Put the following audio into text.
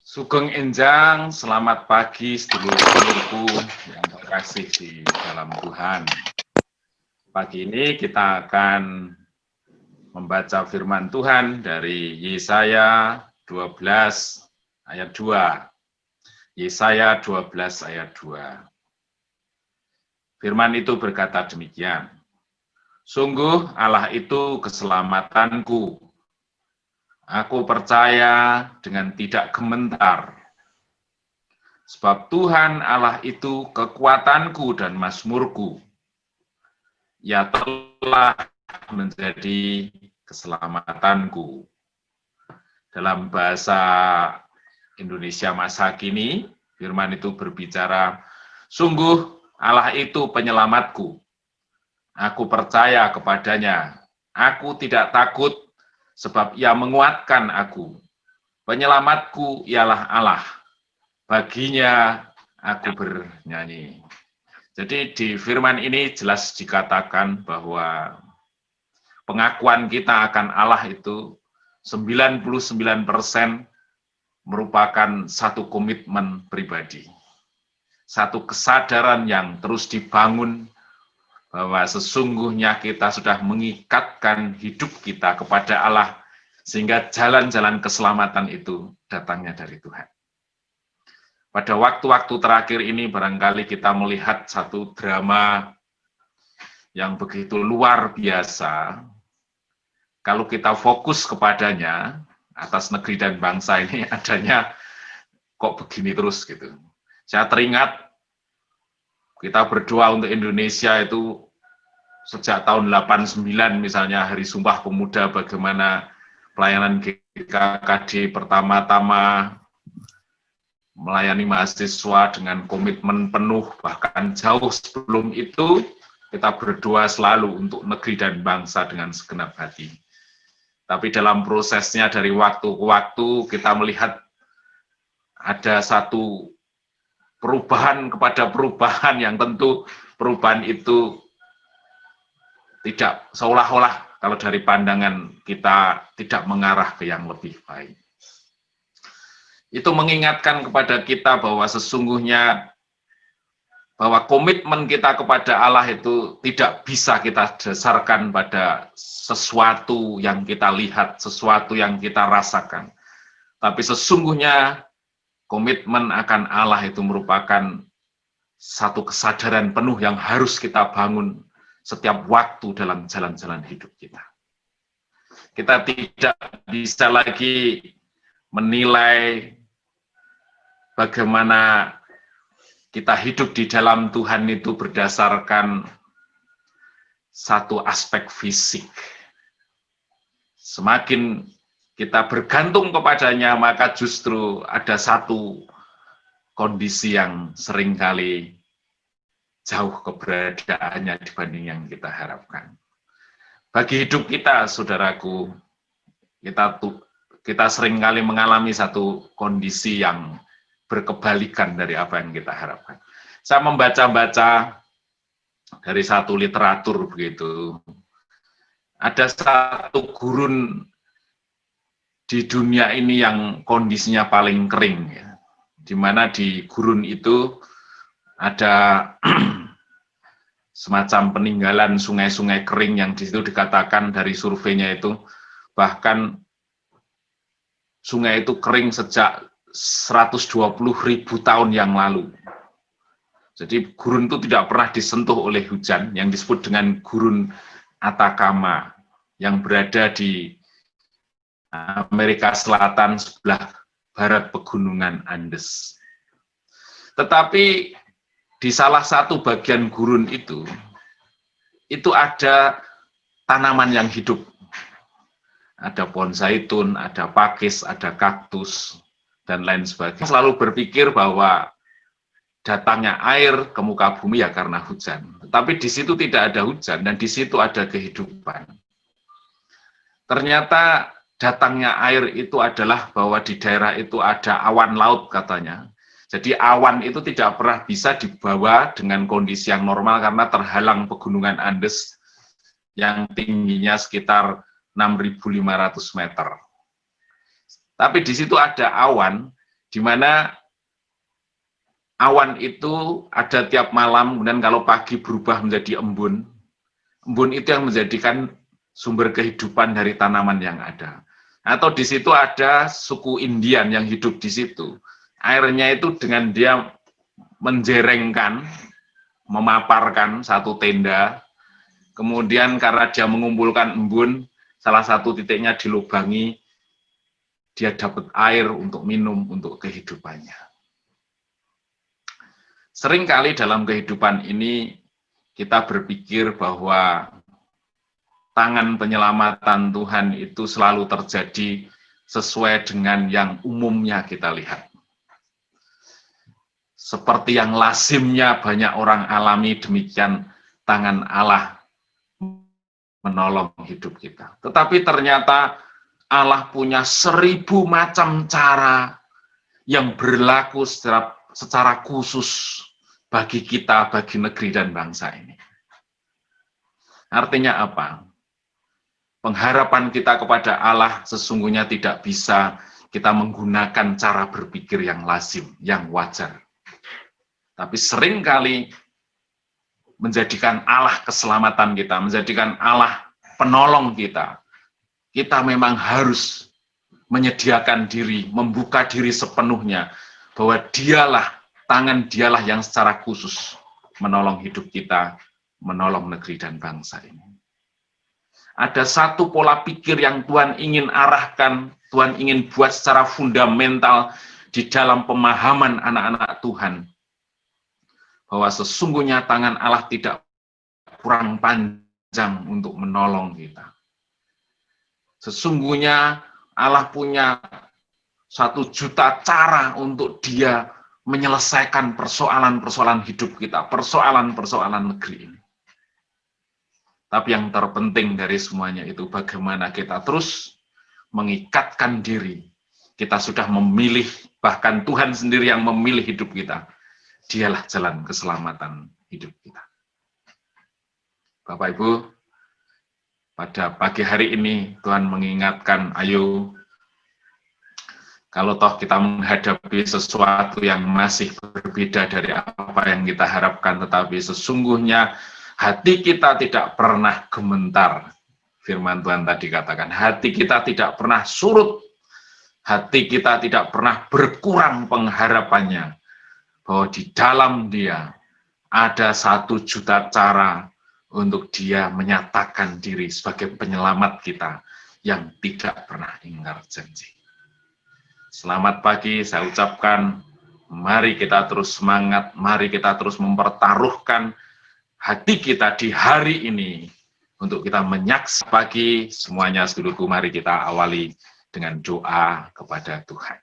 Sugeng Enjang, selamat pagi sedulur-sedulurku yang terkasih di dalam Tuhan. Pagi ini kita akan membaca firman Tuhan dari Yesaya 12 ayat 2. Yesaya 12 ayat 2. Firman itu berkata demikian. Sungguh Allah itu keselamatanku. Aku percaya dengan tidak gementar. Sebab Tuhan Allah itu kekuatanku dan mazmurku. Ia telah menjadi keselamatanku. Dalam bahasa Indonesia masa kini, firman itu berbicara, sungguh Allah itu penyelamatku. Aku percaya kepadanya. Aku tidak takut sebab ia menguatkan aku. Penyelamatku ialah Allah. Baginya aku bernyanyi. Jadi di firman ini jelas dikatakan bahwa pengakuan kita akan Allah itu 99% merupakan satu komitmen pribadi. Satu kesadaran yang terus dibangun bahwa sesungguhnya kita sudah mengikatkan hidup kita kepada Allah sehingga jalan-jalan keselamatan itu datangnya dari Tuhan. Pada waktu-waktu terakhir ini barangkali kita melihat satu drama yang begitu luar biasa. Kalau kita fokus kepadanya, atas negeri dan bangsa ini adanya kok begini terus gitu. Saya teringat kita berdoa untuk Indonesia itu sejak tahun 89 misalnya Hari Sumpah Pemuda bagaimana pelayanan GKKD pertama-tama melayani mahasiswa dengan komitmen penuh, bahkan jauh sebelum itu kita berdoa selalu untuk negeri dan bangsa dengan segenap hati. Tapi dalam prosesnya dari waktu ke waktu kita melihat ada satu perubahan kepada perubahan yang tentu perubahan itu tidak seolah-olah kalau dari pandangan kita tidak mengarah ke yang lebih baik. Itu mengingatkan kepada kita bahwa sesungguhnya bahwa komitmen kita kepada Allah itu tidak bisa kita dasarkan pada sesuatu yang kita lihat, sesuatu yang kita rasakan. Tapi sesungguhnya komitmen akan Allah itu merupakan satu kesadaran penuh yang harus kita bangun setiap waktu dalam jalan-jalan hidup kita. Kita tidak bisa lagi menilai bagaimana kita hidup di dalam Tuhan itu berdasarkan satu aspek fisik. Semakin kita bergantung kepadanya, maka justru ada satu kondisi yang seringkali jauh keberadaannya dibanding yang kita harapkan. Bagi hidup kita, saudaraku, kita seringkali mengalami satu kondisi yang berkebalikan dari apa yang kita harapkan. Saya membaca-baca dari satu literatur begitu. Ada satu gurun di dunia ini yang kondisinya paling kering, ya. Di mana di gurun itu ada semacam peninggalan sungai-sungai kering yang di situ dikatakan dari surveinya itu bahkan sungai itu kering sejak 120.000 tahun yang lalu. Jadi gurun itu tidak pernah disentuh oleh hujan, yang disebut dengan gurun Atacama, yang berada di Amerika Selatan sebelah barat pegunungan Andes. Tetapi di salah satu bagian gurun itu ada tanaman yang hidup. Ada pohon zaitun, ada pakis, ada kaktus, dan lain sebagainya. Selalu berpikir bahwa datangnya air ke muka bumi ya karena hujan. Tapi di situ tidak ada hujan dan di situ ada kehidupan. Ternyata datangnya air itu adalah bahwa di daerah itu ada awan laut katanya. Jadi awan itu tidak pernah bisa dibawa dengan kondisi yang normal karena terhalang pegunungan Andes yang tingginya sekitar 6.500 meter. Tapi di situ ada awan di mana awan itu ada tiap malam, kemudian kalau pagi berubah menjadi embun. Embun itu yang menjadikan sumber kehidupan dari tanaman yang ada. Atau di situ ada suku Indian yang hidup di situ. Airnya itu dengan dia menjerengkan, memaparkan satu tenda, kemudian karena dia mengumpulkan embun, salah satu titiknya dilubangi, dia dapat air untuk minum, untuk kehidupannya. Seringkali dalam kehidupan ini, kita berpikir bahwa tangan penyelamatan Tuhan itu selalu terjadi sesuai dengan yang umumnya kita lihat. Seperti yang lazimnya banyak orang alami, demikian tangan Allah menolong hidup kita. Tetapi ternyata Allah punya 1000 macam cara yang berlaku secara khusus bagi kita, bagi negeri dan bangsa ini. Artinya apa? Pengharapan kita kepada Allah sesungguhnya tidak bisa kita menggunakan cara berpikir yang lazim, yang wajar. Tapi seringkali menjadikan Allah keselamatan kita, menjadikan Allah penolong kita. Kita memang harus menyediakan diri, membuka diri sepenuhnya, bahwa tangan dialah yang secara khusus menolong hidup kita, menolong negeri dan bangsa ini. Ada satu pola pikir yang Tuhan ingin arahkan, Tuhan ingin buat secara fundamental di dalam pemahaman anak-anak Tuhan, bahwa sesungguhnya tangan Allah tidak kurang panjang untuk menolong kita. Sesungguhnya Allah punya 1 juta cara untuk dia menyelesaikan persoalan-persoalan hidup kita, persoalan-persoalan negeri ini. Tapi yang terpenting dari semuanya itu bagaimana kita terus mengikatkan diri. Kita sudah memilih, bahkan Tuhan sendiri yang memilih hidup kita. Dialah jalan keselamatan hidup kita. Bapak Ibu, pada pagi hari ini Tuhan mengingatkan, ayo, kalau toh kita menghadapi sesuatu yang masih berbeda dari apa yang kita harapkan, tetapi sesungguhnya hati kita tidak pernah gemetar. Firman Tuhan tadi katakan, hati kita tidak pernah surut, hati kita tidak pernah berkurang pengharapannya, bahwa di dalam dia ada 1 juta cara untuk dia menyatakan diri sebagai penyelamat kita yang tidak pernah ingkar janji. Selamat pagi, saya ucapkan, mari kita terus semangat, mari kita terus mempertaruhkan hati kita di hari ini untuk kita menyaksikan pagi semuanya. Saudaraku, mari kita awali dengan doa kepada Tuhan.